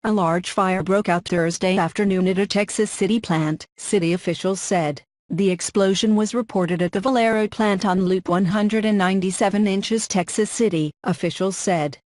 A large fire broke out Thursday afternoon at a Texas City plant, city officials said. The explosion was reported at the Valero plant on Loop 197 inches Texas City, officials said.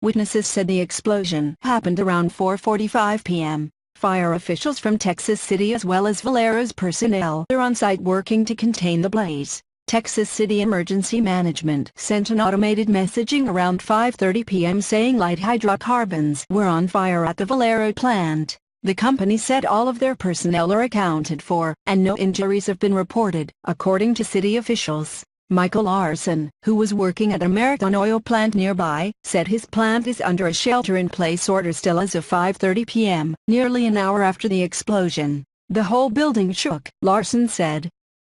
Witnesses said the explosion happened around 4:45 p.m. Fire officials from Texas City as well as Valero's personnel are on site working to contain the blaze. Texas City Emergency Management sent an automated messaging around 5:30 p.m. saying light hydrocarbons were on fire at the Valero plant. The company said all of their personnel are accounted for, and no injuries have been reported, according to city officials. Michael Larson, who was working at a Marathon oil plant nearby, said his plant is under a shelter-in-place order still as of 5:30 p.m., nearly an hour after the explosion. The whole building shook, Larson said.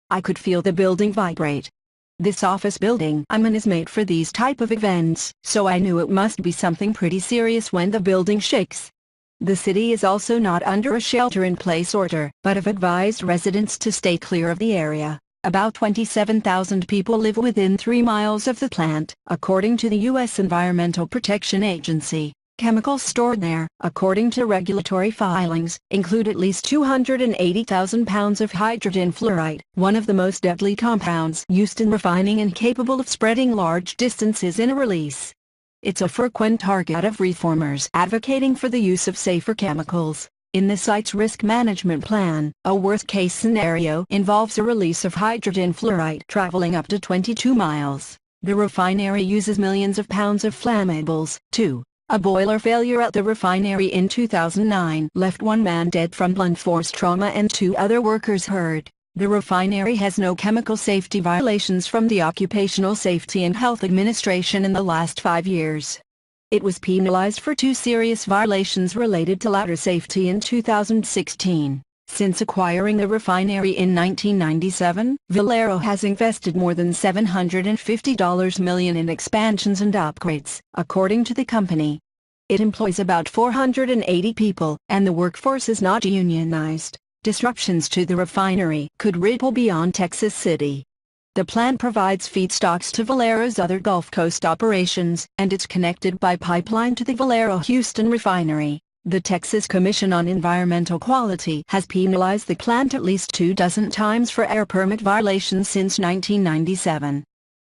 I could feel the building vibrate. This office building I'm in is made for these type of events, so I knew it must be something pretty serious when the building shakes. The city is also not under a shelter-in-place order, but have advised residents to stay clear of the area. About 27,000 people live within 3 miles of the plant, according to the U.S. Environmental Protection Agency. Chemicals stored there, according to regulatory filings, include at least 280,000 pounds of hydrogen fluoride, one of the most deadly compounds used in refining and capable of spreading large distances in a release. It's a frequent target of reformers advocating for the use of safer chemicals. In the site's risk management plan, a worst-case scenario involves a release of hydrogen fluoride traveling up to 22 miles. The refinery uses millions of pounds of flammables, too. A boiler failure at the refinery in 2009 left one man dead from blunt force trauma and 2 other workers hurt. The refinery has no chemical safety violations from the Occupational Safety and Health Administration in the last 5 years. It was penalized for 2 serious violations related to ladder safety in 2016. Since acquiring the refinery in 1997, Valero has invested more than $750 million in expansions and upgrades, according to the company. It employs about 480 people, and the workforce is not unionized. Disruptions to the refinery could ripple beyond Texas City. The plant provides feedstocks to Valero's other Gulf Coast operations, and it's connected by pipeline to the Valero Houston refinery. The Texas Commission on Environmental Quality has penalized the plant at least 24 times for air permit violations since 1997.